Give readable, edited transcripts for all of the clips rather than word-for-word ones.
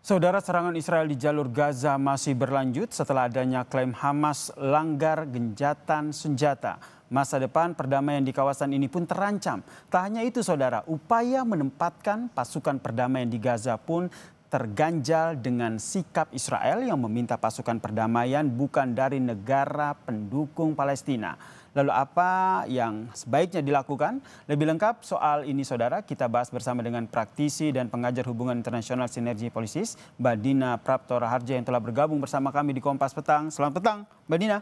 Saudara, serangan Israel di jalur Gaza masih berlanjut setelah adanya klaim Hamas langgar gencatan senjata. Masa depan perdamaian di kawasan ini pun terancam. Tak hanya itu saudara, upaya menempatkan pasukan perdamaian di Gaza pun terganjal dengan sikap Israel yang meminta pasukan perdamaian bukan dari negara pendukung Palestina. Lalu apa yang sebaiknya dilakukan? Lebih lengkap soal ini saudara, kita bahas bersama dengan praktisi dan pengajar hubungan internasional Sinergi Polisis, Mbak Dina Praptora Harja yang telah bergabung bersama kami di Kompas Petang. Selamat petang, Mbak Dina.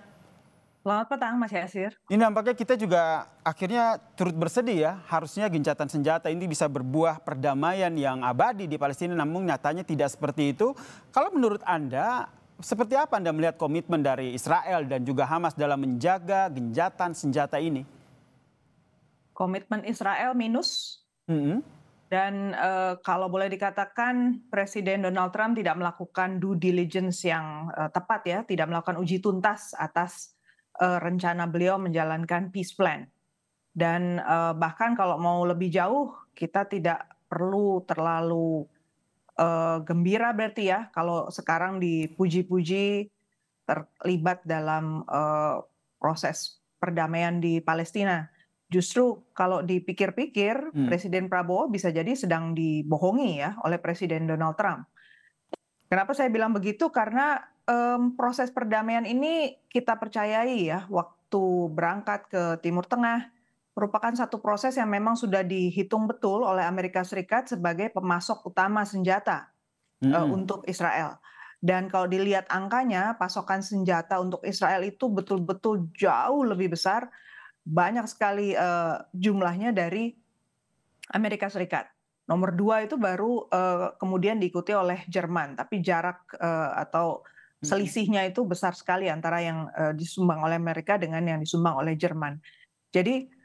Selamat petang, Mas Yasir. Ini nampaknya kita juga akhirnya turut bersedih ya. Harusnya gencatan senjata ini bisa berbuah perdamaian yang abadi di Palestina, namun nyatanya tidak seperti itu. Kalau menurut Anda, seperti apa Anda melihat komitmen dari Israel dan juga Hamas dalam menjaga gencatan senjata ini? Komitmen Israel minus. Mm-hmm. Dan kalau boleh dikatakan Presiden Donald Trump tidak melakukan due diligence yang tepat ya, tidak melakukan uji tuntas atas rencana beliau menjalankan peace plan. Dan bahkan kalau mau lebih jauh, kita tidak perlu terlalu gembira berarti ya kalau sekarang dipuji-puji terlibat dalam proses perdamaian di Palestina. Justru kalau dipikir-pikir, Presiden Prabowo bisa jadi sedang dibohongi ya oleh Presiden Donald Trump. Kenapa saya bilang begitu? Karena proses perdamaian ini kita percayai ya, waktu berangkat ke Timur Tengah merupakan satu proses yang memang sudah dihitung betul oleh Amerika Serikat sebagai pemasok utama senjata untuk Israel. Dan kalau dilihat angkanya, pasokan senjata untuk Israel itu betul-betul jauh lebih besar, banyak sekali jumlahnya dari Amerika Serikat. Nomor 2 itu baru kemudian diikuti oleh Jerman, tapi jarak atau selisihnya itu besar sekali antara yang disumbang oleh Amerika dengan yang disumbang oleh Jerman. Jadi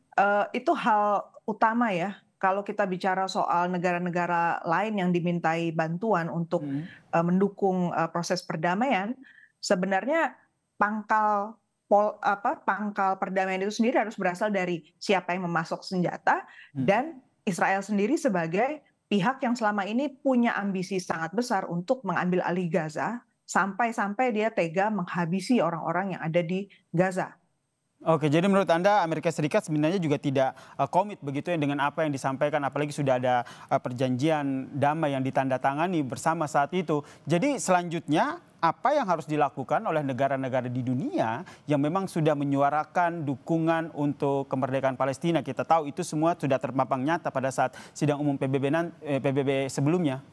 itu hal utama ya, kalau kita bicara soal negara-negara lain yang dimintai bantuan untuk mendukung proses perdamaian, sebenarnya pangkal perdamaian itu sendiri harus berasal dari siapa yang memasok senjata dan Israel sendiri sebagai pihak yang selama ini punya ambisi sangat besar untuk mengambil alih Gaza sampai-sampai dia tega menghabisi orang-orang yang ada di Gaza. Oke, jadi menurut Anda Amerika Serikat sebenarnya juga tidak komit begitu ya dengan apa yang disampaikan, apalagi sudah ada perjanjian damai yang ditandatangani bersama saat itu. Jadi selanjutnya apa yang harus dilakukan oleh negara-negara di dunia yang memang sudah menyuarakan dukungan untuk kemerdekaan Palestina? Kita tahu itu semua sudah terpampang nyata pada saat sidang umum PBB sebelumnya.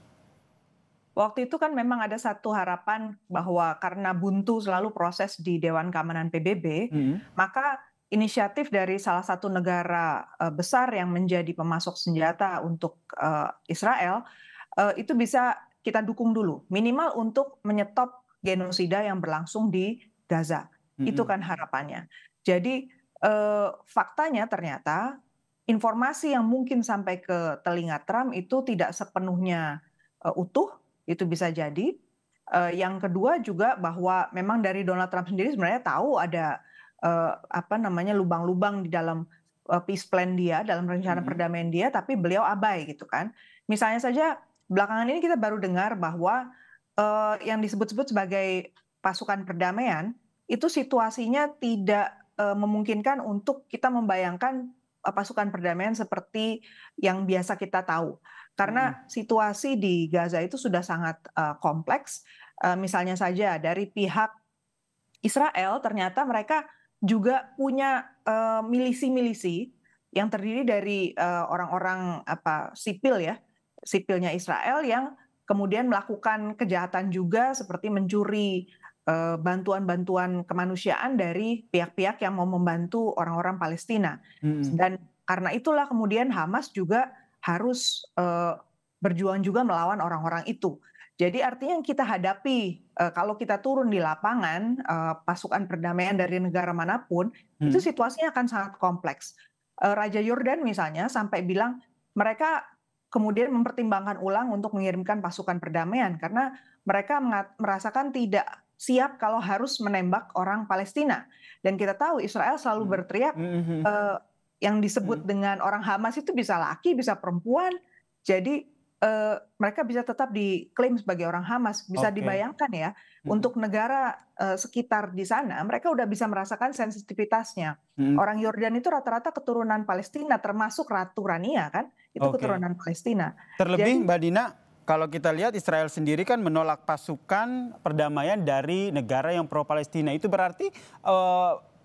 Waktu itu kan memang ada satu harapan bahwa karena buntu selalu proses di Dewan Keamanan PBB, maka inisiatif dari salah satu negara besar yang menjadi pemasok senjata untuk Israel itu bisa kita dukung dulu, minimal untuk menyetop genosida yang berlangsung di Gaza. Itu kan harapannya. Jadi faktanya ternyata informasi yang mungkin sampai ke telinga Trump itu tidak sepenuhnya utuh. Itu bisa jadi. Yang kedua juga bahwa memang dari Donald Trump sendiri sebenarnya tahu ada lubang-lubang di dalam peace plan dia, dalam rencana perdamaian dia, tapi beliau abai gitu kan. Misalnya saja belakangan ini kita baru dengar bahwa yang disebut-sebut sebagai pasukan perdamaian itu situasinya tidak memungkinkan untuk kita membayangkan pasukan perdamaian seperti yang biasa kita tahu. Karena situasi di Gaza itu sudah sangat kompleks. Misalnya saja dari pihak Israel ternyata mereka juga punya milisi-milisi yang terdiri dari orang-orang sipil ya, sipilnya Israel yang kemudian melakukan kejahatan juga seperti mencuri bantuan-bantuan kemanusiaan dari pihak-pihak yang mau membantu orang-orang Palestina. Dan karena itulah kemudian Hamas juga harus berjuang juga melawan orang-orang itu. Jadi artinya yang kita hadapi kalau kita turun di lapangan pasukan perdamaian dari negara manapun itu situasinya akan sangat kompleks. Raja Yordan misalnya sampai bilang mereka kemudian mempertimbangkan ulang untuk mengirimkan pasukan perdamaian karena mereka merasakan tidak siap kalau harus menembak orang Palestina. Dan kita tahu Israel selalu berteriak yang disebut dengan orang Hamas itu bisa laki, bisa perempuan. Jadi mereka bisa tetap diklaim sebagai orang Hamas. Bisa Oke. dibayangkan ya, Mhm. untuk negara, sekitar di sana, mereka udah bisa merasakan sensitivitasnya. Mhm. Orang Yordan itu rata-rata keturunan Palestina, termasuk Ratu Rania kan, itu Oke. keturunan Palestina. Terlebih Jadi Mbak Dina, kalau kita lihat Israel sendiri kan menolak pasukan perdamaian dari negara yang pro Palestina. Itu berarti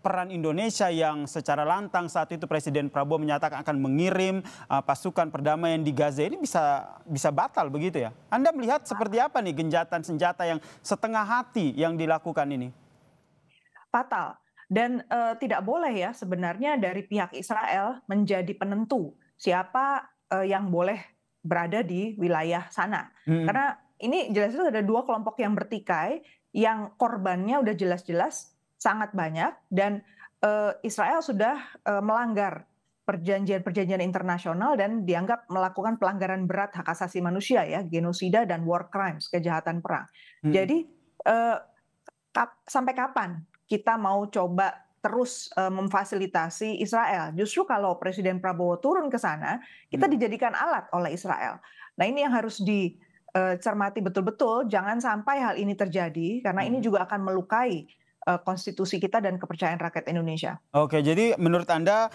peran Indonesia yang secara lantang saat itu Presiden Prabowo menyatakan akan mengirim pasukan perdamaian di Gaza ini bisa batal begitu ya? Anda melihat seperti apa nih genjatan senjata yang setengah hati yang dilakukan ini? fatal. Dan, tidak boleh ya sebenarnya dari pihak Israel menjadi penentu siapa, yang boleh berada di wilayah sana. Mhm. Karena ini jelas-jelas ada 2 kelompok yang bertikai, yang korbannya udah jelas-jelas sangat banyak dan, Israel sudah, melanggar perjanjian-perjanjian internasional dan dianggap melakukan pelanggaran berat hak asasi manusia ya, genosida dan war crimes, kejahatan perang. Mhm. Jadi, eee sampai kapan kita mau coba terus, memfasilitasi Israel? Justru kalau Presiden Prabowo turun ke sana, kita Mhm. dijadikan alat oleh Israel. Nah ini yang harus dicermati betul-betul, jangan sampai hal ini terjadi, karena ini Mhm. juga akan melukai, konstitusi kita dan kepercayaan rakyat Indonesia. Oke, jadi menurut Anda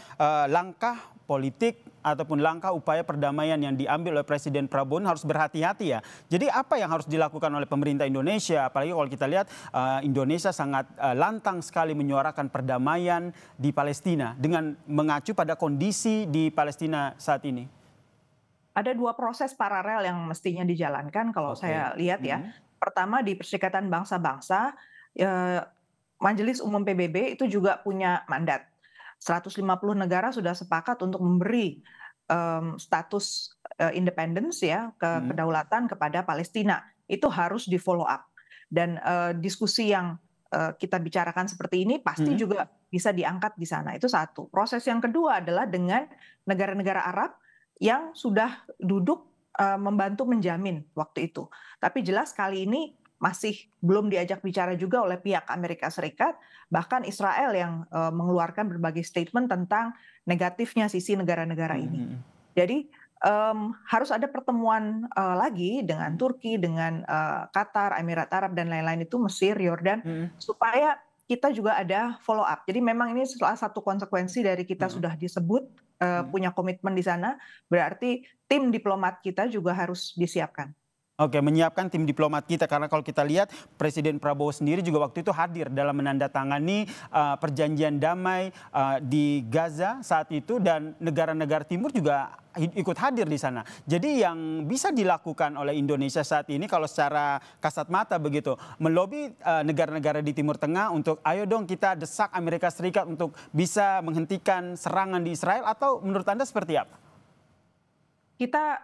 langkah politik ataupun langkah upaya perdamaian yang diambil oleh Presiden Prabowo harus berhati-hati ya. Jadi apa yang harus dilakukan oleh pemerintah Indonesia? Apalagi kalau kita lihat Indonesia sangat lantang sekali menyuarakan perdamaian di Palestina dengan mengacu pada kondisi di Palestina saat ini. Ada 2 proses paralel yang mestinya dijalankan kalau Oke. saya lihat ya. Mhm. Pertama di Perserikatan Bangsa-Bangsa, eee, Majelis Umum PBB itu juga punya mandat. 150 negara sudah sepakat untuk memberi, status, independence ya, Mhm. kedaulatan kepada Palestina. Itu harus di-follow up dan, diskusi yang, kita bicarakan seperti ini pasti Mhm. juga bisa diangkat di sana, itu satu. Proses yang kedua adalah dengan negara-negara Arab yang sudah duduk, membantu menjamin waktu itu. Tapi jelas kali ini masih belum diajak bicara juga oleh pihak Amerika Serikat, bahkan Israel yang, mengeluarkan berbagai statement tentang negatifnya sisi negara-negara Mhm. ini. Mhm. Jadi, harus ada pertemuan, lagi dengan Turki, dengan, Qatar, Emirat Arab, dan lain-lain itu, Mesir, Yordan, Mhm. supaya kita juga ada follow up. Jadi memang ini salah satu konsekuensi dari kita Mhm. sudah disebut, Mhm. punya komitmen di sana, berarti tim diplomat kita juga harus disiapkan. Oke, menyiapkan tim diplomat kita karena kalau kita lihat Presiden Prabowo sendiri juga waktu itu hadir dalam menandatangani perjanjian damai di Gaza saat itu dan negara-negara timur juga ikut hadir di sana. Jadi yang bisa dilakukan oleh Indonesia saat ini kalau secara kasat mata begitu, melobi negara-negara di Timur Tengah untuk ayo dong kita desak Amerika Serikat untuk bisa menghentikan serangan di Israel atau menurut Anda seperti apa? Kita,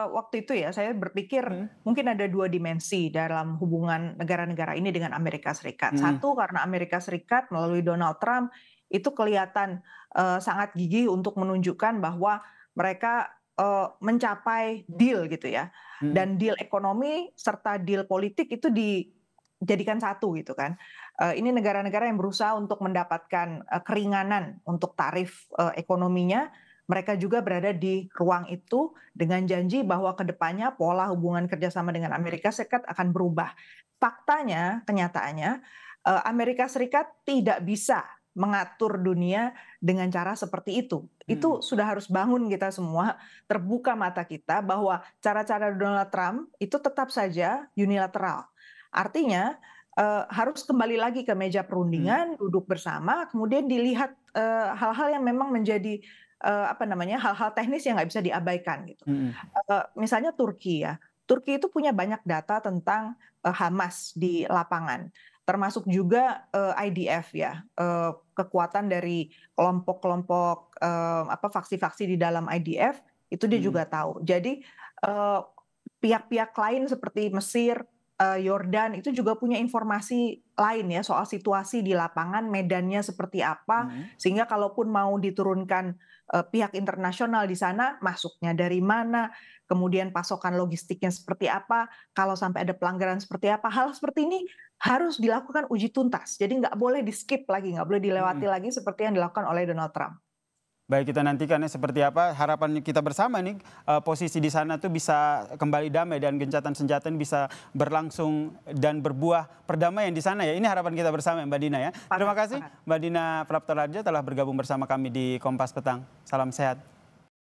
waktu itu ya, saya berpikir Mhm. mungkin ada 2 dimensi dalam hubungan negara-negara ini dengan Amerika Serikat. Mhm. Satu, karena Amerika Serikat melalui Donald Trump itu kelihatan, sangat gigih untuk menunjukkan bahwa mereka, mencapai deal gitu ya. Mhm. Dan deal ekonomi serta deal politik itu dijadikan satu gitu kan. Ini negara-negara yang berusaha untuk mendapatkan, keringanan untuk tarif, ekonominya, mereka juga berada di ruang itu dengan janji bahwa ke depannya pola hubungan kerjasama dengan Amerika Serikat akan berubah. Faktanya, kenyataannya, Amerika Serikat tidak bisa mengatur dunia dengan cara seperti itu. Itu Mhm. sudah harus bangun kita semua, terbuka mata kita bahwa cara-cara Donald Trump itu tetap saja unilateral. Artinya, harus kembali lagi ke meja Mhm. perundingan, duduk bersama, kemudian dilihat, hal-hal yang memang menjadi, apa namanya, hal-hal teknis yang nggak bisa diabaikan gitu. Mhm. Misalnya Turki ya, Turki itu punya banyak data tentang, Hamas di lapangan, termasuk juga, IDF ya, kekuatan dari kelompok-kelompok, apa, faksi-faksi di dalam IDF, itu dia Mhm. juga tahu. Jadi, eee, pihak-pihak lain seperti Mesir, Yordan itu juga punya informasi lain ya soal situasi di lapangan, medannya seperti apa, Mhm. sehingga kalaupun mau diturunkan, pihak internasional di sana, masuknya dari mana, kemudian pasokan logistiknya seperti apa, kalau sampai ada pelanggaran seperti apa, hal seperti ini harus dilakukan uji tuntas. Jadi nggak boleh di-skip lagi, nggak boleh dilewati Mhm. lagi seperti yang dilakukan oleh Donald Trump. Baik, kita nantikan ya seperti apa harapan kita bersama nih, posisi di sana tuh bisa kembali damai dan gencatan senjata ini bisa berlangsung dan berbuah perdamaian di sana ya. Ini harapan kita bersama Mbak Dina ya. Terima kasih Mbak Dina Praptoraja telah bergabung bersama kami di Kompas Petang. Salam sehat.